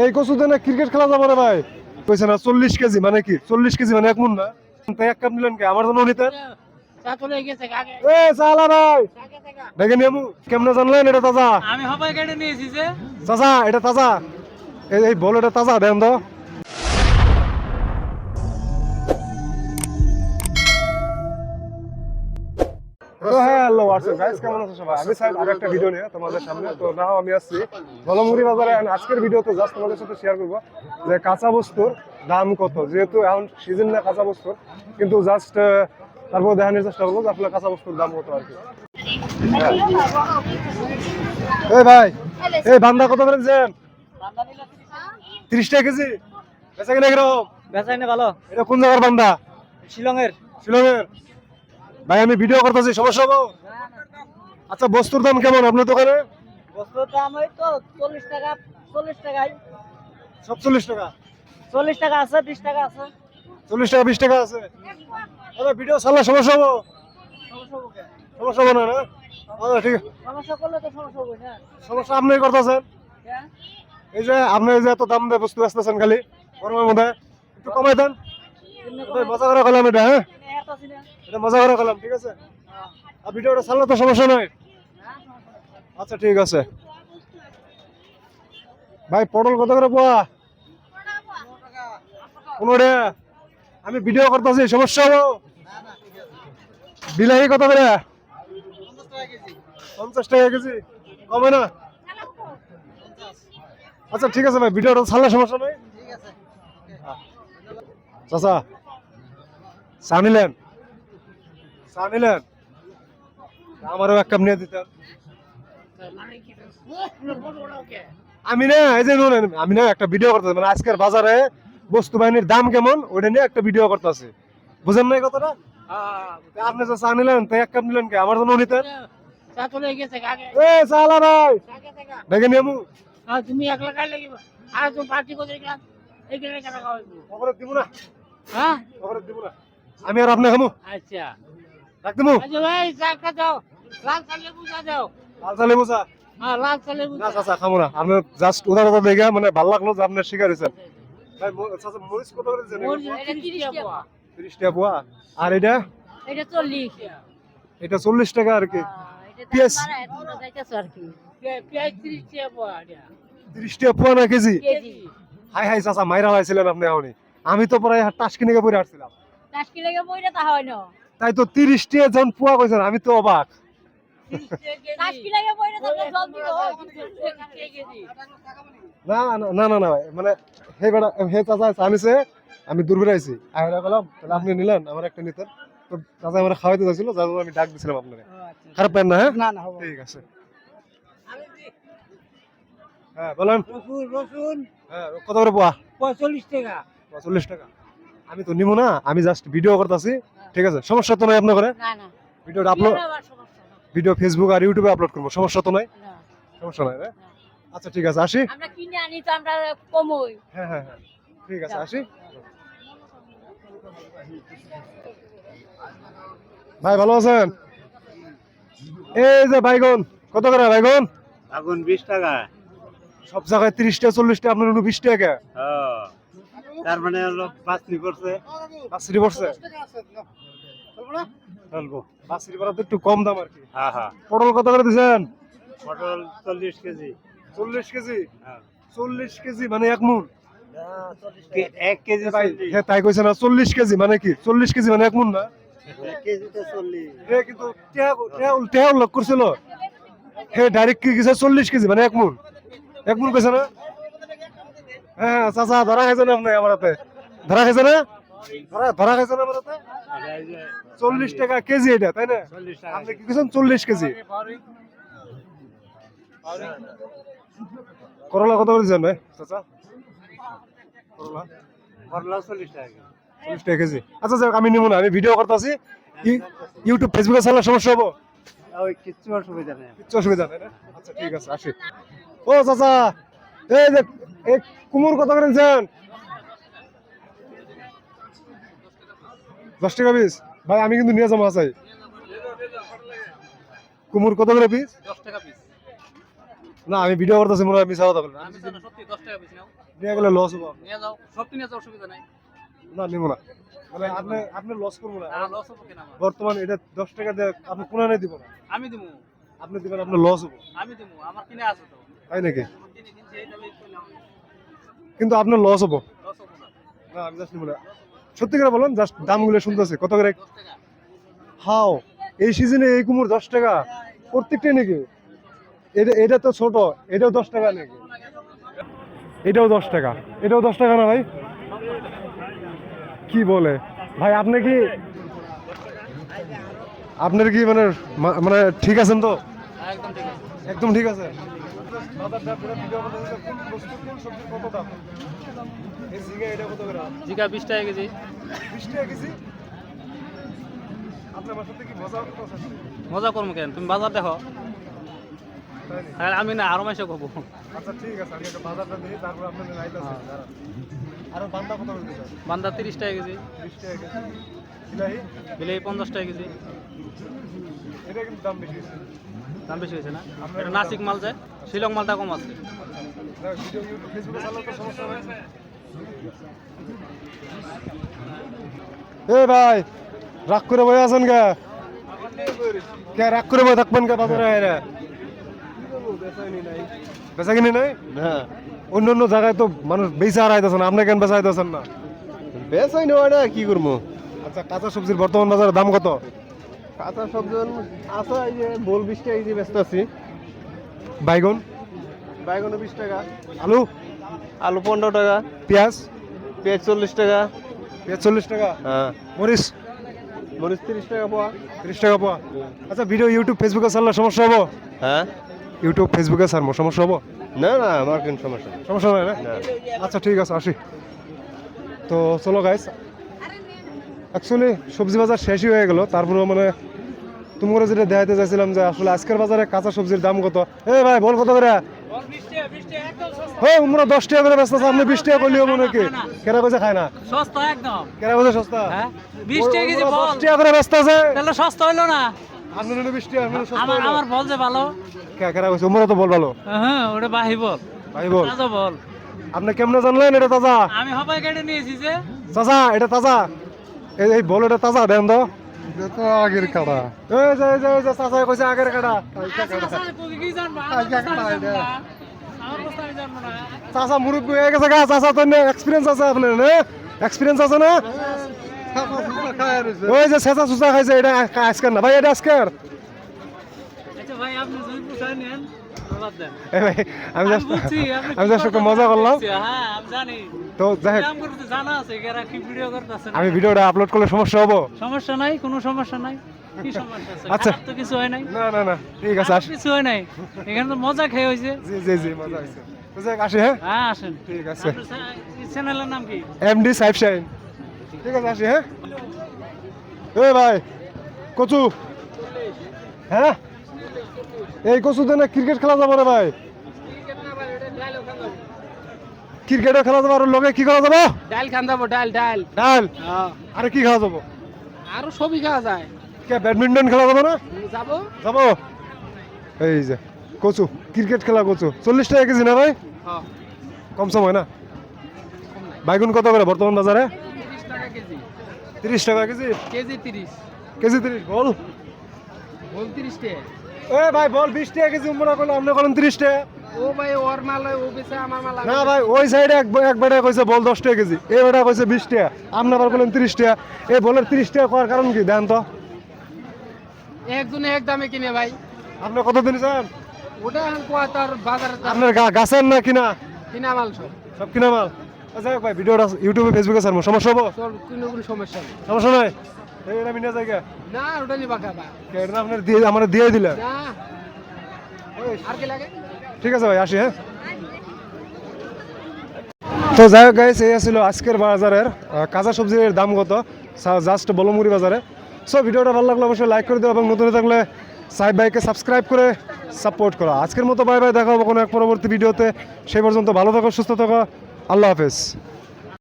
এই কচু দেনে ক্রিকেট খেলা যাবো রে ভাই। কইছে না 40 কেজি মানে কি? 40 কেজি মানে এক মুন না। তাই এক কাপ নিলেন কে? আমার জন্য নিতেন। এ চালা ভাই দেখে নিয়মু কেমনে জানলেন এটা তাজা? আমি হবাই কেটে নিয়েছি যে চাচা এটা তাজা। এই বল এটা তাজা দেন তো। তো হ্যালো হোয়াটসঅ্যাপ গাইস, কেমন আছো সবাই? আমি সাইদ আর একটা ভিডিও নিয়ে তোমাদের সামনে। তো নাও আমি আসছি গলমুড়ি বাজারে। আজকের ভিডিওতে জাস্ট তোমাদের সাথে শেয়ার করবো যে কাঁচা বস্তুর দাম কত, যেহেতু এখন সিজন না কাঁচা বস্তুর, কিন্তু জাস্ট তারপর দেখানোর চেষ্টা করবো যে আসলে কাঁচা বস্তুর দাম কত আর কি। এই ভাই, এই বান্দা কত করে দিচ্ছেন? 30 টাকা কেজি। বেচা কিনা কিরকম? বেচাই না ভালো। এটা কোন জায়গার বান্দা? শিলংয়ের। শিলংয়ের। ভাই আমি ভিডিও করতেছি, সমস্যা হবো? আচ্ছা বস্তুর দাম কেমন আপনার দোকানে? বস্তুর দাম ওই তো 40 টাকা, 40 টাকায়। সব 40 টাকা? 40 টাকা আছে, 20 টাকা আছে। 40 টাকা 20 টাকা আছে। দাদা ভিডিও চাললে সমস্যা হবো? সমস্যা হবে না না? আচ্ছা ঠিক আছে। সমস্যা করলে তো সমস্যা হবে না। সমস্যা আপনি করতেছেন, এই যে আপনি এই যে এত দাম দিয়ে বস্তু বেচতেছেন খালি গরমের মধ্যে, একটু কমাই দেন। মজা করে করলাম এটা, হ্যাঁ এটা মজা করে করলাম, ঠিক আছে। আর ভিডিওটা চাললে তো সমস্যা নাই। আচ্ছা ঠিক আছে। ভাই পটল কত করে পোয়া? 15 টাকা। আমি ভিডিও করতেছি, সমস্যা হবো? বিলাহি কত করে? 50 টাকা কেজি। কমে না? আচ্ছা ঠিক আছে ভাই, ভিডিওটা ছাড়লে সমস্যা নাই। চাচা চা নিলেন? চা নিলেন? আমারও এক কাপ নিয়ে দিতেন। আমি না এই যে আমি না একটা ভিডিও করতেছি, মানে আজকের বাজারে বস্তু বাহিনীর দাম কেমন ওইটা নিয়ে একটা ভিডিও করতেছি, বুঝেন নাই কথাটা? আপনি যে চা নিলেন তাই এক কাপ নিলেন কে? আমার জন্য নিতেন। এ চালা ভাই দেখে নিয়মু তুমি একলা খাই লাগিব আর তুমি পার্টি করে গেলাম এইখানে কেন খাওয়াইবো? খবর দিব না, হ্যাঁ খবর দিব না। আমি আর আপনি খামু, আচ্ছা রাখ দিমু। আচ্ছা ভাই চা দাও, লাল চা লেবু চা দাও। লাল চা লেবু চা? হ্যাঁ লাল চা লেবু না চাচা খামু না। আপনি জাস্ট উদারতা দেখে মানে ভালো লাগলো যে আপনি শিকার হয়েছেন। ভাই চাচা মরিচ কত করে দিচ্ছেন? 30 টাকা। 30 টাকা পোয়া। আর এটা? এটা 40। এটা 40 টাকা আর কি। এটা পেঁয়াজ? দাম বাড়ায় তোমরা যাইতেছ আর কি। পেঁয়াজ 30 টাকা পোয়া এটা। 30 টাকা পোয়া না কেজি? কেজি। হাই হাই চাচা মাইরা লাইছিলেন আপনি এখনই। আমি তো প্রায় টাস্কি নিয়ে পড়ে আসছিলাম। 10 কিলো বইটা তা হয় না। তাই তো 30 টাকা যখন পোয়া কইছেন আমি তো অবাক। 10 কিলো বইটা তো জল দিব। কেজি। না না না না না ভাই, মানে হে বেটা হে চাচা আনিছে, আমি দূর বেড়ে আইছি আইরা গেলাম, তাহলে আপনি নিলেন আমার একটা নিতেন। তো চাচা আমার খাওয়াইতে যাচ্ছিল, যার জন্য আমি ডাক দিছিলাম আপনাকে। খারাপ পান না? হ্যাঁ না না হবে। ঠিক আছে। হ্যাঁ বলেন। রসুন হ্যাঁ কত করে পোয়া? 45 টাকা। 45 টাকা। আমি তো নিব না, আমি জাস্ট ভিডিও করতেছি, ঠিক আছে। সমস্যা তো নাই আপনার করে? না না। ভিডিওটা আপলোড, ভিডিও ফেসবুক আর ইউটিউবে আপলোড করবো, সমস্যা তো নাই? না। সমস্যা নাই না? আচ্ছা ঠিক আছে আসি। আমরা কিনে আনি তো আমরা কমই। হ্যাঁ হ্যাঁ হ্যাঁ ঠিক আছে আসি। ভাই ভালো আছেন? এই যে বাইগন কত করে বাইগন? আগুন 20 টাকা। সব জায়গায় 30 টাকা 40 টাকা, আপনার 20 টাকা। হ্যাঁ, তার মানে হলো 5 পড়ছে। বাসরি পড়ছে? চলবো বাসরি পড়া তো একটু কম দাম আর কি। হ্যাঁ হ্যাঁ। পটল কত করে দিচ্ছেন? পটল 40 কেজি। 40 কেজি? হ্যাঁ। 40 কেজি মানে এক মুন? 1 কেজি ভাই 40। হ্যাঁ তাই কইছে না, 40 কেজি মানে কি? 40 কেজি মানে এক মুন না? 1 কেজি তো 40। হে কিন্তু টেয়া উল্লেখ করছিল, হে ডাইরেক্ট কি কিছু 40 কেজি মানে এক মুন? এক মুন কইছে না? হ্যাঁ চাচা ধরা খাইছে না আপনি আমার হাতে? ধরা খাইছে না? ধরা খাইছে না আমার হাতে? 40 টাকা কেজি এটা, তাই না? 40 টাকা। আপনি কি কইছেন 40 কেজি? করলা কত করে দিচ্ছেন ভাই চাচা? করলা করলা 40 টাকা। 40 টাকা কেজি। আচ্ছা যাক আমি নিব না, আমি ভিডিও করতেছি, ইউটিউব ফেসবুকে চালালে সমস্যা হবো? ওই কিচ্ছু অসুবিধা নেই। কিচ্ছু অসুবিধা নেই না? আচ্ছা ঠিক আছে আসি। ও চাচা এই যে এই কুমুর কত করে দিচ্ছেন? 10 টাকা পিস? ভাই আমি কিন্তু নিয়ে যাবো আসাই। কুমুর কত করে পিস? 10 টাকা পিস। না আমি ভিডিও করতেছি মনে হয় মিছা কথা বলেন আমি জানো সত্যি 10 টাকা বেশি নাও নিয়ে গেলে লস হবো নিয়ে যাও সব নিয়ে যাও অসুবিধা নাই না নিব না মানে আপনি লস করবো না আর লস হবে কেন আমার বর্তমানে এটা 10 টাকা দিয়ে আপনি কোনানে দিব না আমি দিমু আপনি দিবেন আপনার লস হবো আমি দিমু আমার কিনে আছে তো তাই নাকি আমার কিনে কিনছে এই দামে একটু নাও কিন্তু আপনার লস হবো লস হবে না না আমি জাস্ট নিব না সত্যি করে বলুন জাস্ট দামগুলো শুনতেছি কত করে 10 টাকা হাও এই সিজনে এই কুমড় 10 টাকা প্রত্যেকটাই নাকি এটা তো ছোট এটাও 10 টাকা নাকি এটাও 10 টাকা এটাও 10 টাকা না ভাই কি বলে ভাই আপনি কি আপনার কি মানে মানে ঠিক আছেন তো একদম ঠিক আছে একদম ঠিক আছে বাজারটা পুরো ভিডিও করতে কোন বস্তু কোন সবজির কত দাম এই জিগা এটা কত করে জিকা 20 টাকা কেজি 20 টাকা কেজি আপনার বাসা থেকে মজা করতেছেন মজা করবো কেন তুমি বাজার দেখো তাই না আর আমি না আরো মাসে কব আচ্ছা ঠিক আছে আমি একটা বাজারটা দিই তারপর আপনাদের নাইতাছি আর বান্দা কত করে দিবেন বান্দা 30 টাকা কেজি 20 টাকা কেজি বিলাহি বিলাই 50 টাকা কেজি এটা কিন্তু দাম বেশি আছে দাম বেশি হয়েছে না এটা নাসিক মাল যায় শিলং মালটা কম আছে ভিডিও ইউটিউব ফেসবুকে চালালে তো সমস্যা নাই এ ভাই রাগ করে বই আছেন কে রাগ করে বই থাকবেন কে বাজারে আইরা বেচা কিনি নাই হ্যাঁ অন্য অন্য জায়গায় তো মানুষ বেচা হারাইতেছেন আপনি কেন বেচা হারাইতেছেন না বেচাই নেওয়া না কি করবো আচ্ছা কাঁচা সবজির বর্তমান বাজারে দাম কত কাঁচা সবজি আছে এই যে বল 20 টাকা কেজি ব্যস্ত আছি বাইগন বাইগন 20 টাকা আলু আলু 15 টাকা পেঁয়াজ পেঁয়াজ 40 টাকা পেঁয়াজ 40 টাকা হ্যাঁ মরিচ মরিচ 30 টাকা পোয়া 30 টাকা পাওয়া আচ্ছা ভিডিও ইউটিউব ফেসবুকে ছাড়লে সমস্যা হবো হ্যাঁ ইউটিউব ফেসবুকে ছাড়বো সমস্যা হবো না না আমার কোনো সমস্যা নেই সমস্যা নাই না না আচ্ছা ঠিক আছে আসি তো চলো গাইস অ্যাকচুয়ালি সবজি বাজার শেষই হয়ে গেল তারপরেও মানে তোমরা যেটা দেখাইতে চাইছিলাম যে আসলে আজকের বাজারে কাঁচা সবজির দাম কত এ ভাই বল কত করে হ্যাঁ তোমরা 10 টাকা করে ব্যস্ত আছো আপনি 20 টাকা করলেও মনে কি কেনা কইছে খায় না সস্তা একদম কেনা কইছে সস্তা হ্যাঁ 20 টাকা কেজি বল 10 টাকা করে ব্যস্ত আছে তাহলে সস্তা হইলো না আপনি 20 টাকা আপনি সস্তা আমার হলো। আমার বল যে ভালো কেনা কইছে তোমরা তো বল ভালো হ্যাঁ ওটা বাহি বল ভাই বল তাজা বল আপনি কেমনে জানলেন এটা তাজা আমি হবাই কেটে নিয়েছি যে চাচা এটা তাজা এই বল এটা তাজা দেন তো তো আগের কাটা এই যে চাচা কইছে আগের কাটা কি জানবা আমার বস্তা আমি জানবো না চাচা মুরব্বী হয়ে গেছে গা চাচা তো এক্সপিরিয়েন্স আছে আপনার না এক্সপিরিয়েন্স আছে না ওই যে চেঁচা চুচা খাইছে এটা আজকের না ভাই এটা আজকের আচ্ছা ভাই আপনি যদি পুষায় নেন বাদ দেন এই ভাই আমি জাস্ট বুঝছি, আপনি আমি কি জাস্ট একটু করতে মজা করলাম বুঝছি, হ্যাঁ আমি জানি তো যাই হোক, কাম করতে জানা আছে এরা কি ভিডিও করতেছে আমি ভিডিওটা আপলোড করলে সমস্যা হবো সমস্যা নাই কোনো সমস্যা নাই কি সমস্যা আছে আচ্ছা। খারাপ তো কিছু হয় নাই না না না ঠিক আছে খারাপ আসি কিছু হয় নাই এখানে তো মজা খেয়ে হয়েছে জি মজা হয়েছে তো যাই হোক, আসি হ্যাঁ হ্যাঁ আসেন ঠিক আছে আপনার চ্যানেলের নাম কি এমডি সাইফ শাইন ঠিক আছে আসি হ্যাঁ এ ভাই কচু হ্যাঁ এই কচু দেন ক্রিকেট খেলা যাবো রে ভাই ক্রিকেটও খেলা যাবো আর লগে কি খেলা যাবো ডাল খান যাবো ডাল ডাল ডাল আরে কি খাওয়া যাবো আরো সবই খাওয়া যায় কে ব্যাডমিন্টন খেলা যাবো না যাবো যাবো এই যে কচু ক্রিকেট খেলা কচু 40 টাকা কেজি না ভাই হ্যাঁ কম সময় না বাইগুন কত করে বর্তমান বাজারে 30 টাকা কেজি 30 টাকা কেজি কেজি 30 কেজি 30 বল বল 30 টাকা এ ভাই বল 20 টাকা কেজি উমরা করলে আপনি করেন 30 টাকা ও ভাই ওর মাল ও বেচে আমার মাল না ভাই ওই সাইডে এক বেটা কইছে বল 10 টাকা কেজি এই বেটা কইছে 20 টাকা আপনি আবার বলেন 30 টাকা এই বলের 30 টাকা করার কারণ কি দেন তো একজনে এক দামে কিনে ভাই আপনি কত দিন চান ওটা কোয়া তার বাজারে আপনার গাছের না কিনা কিনা মাল সব সব কিনা মাল আচ্ছা ভাই ভিডিওটা ইউটিউবে ফেসবুকে ছাড়বো সমস্যা হবো তোর কোনো সমস্যা নেই সমস্যা নাই এই আমি নিয়ে যাই না ওটা নিবা খাবা এটা আপনার দিয়ে আমার দিয়ে দিলেন না আর কি লাগে ঠিক আছে ভাই আসি হ্যাঁ তো যাই হোক গাইস এই ছিল আজকের বাজারের কাঁচা সবজির দাম কত জাস্ট বলমুড়ি বাজারে সো ভিডিওটা ভালো লাগলে অবশ্যই লাইক করে দিও এবং নতুন থাকলে সাইব ভাইকে সাবস্ক্রাইব করে সাপোর্ট করো আজকের মতো বাই বাই দেখা হবে কোনো এক পরবর্তী ভিডিওতে সেই পর্যন্ত ভালো থাকো সুস্থ থাকো আল্লাহ হাফেজ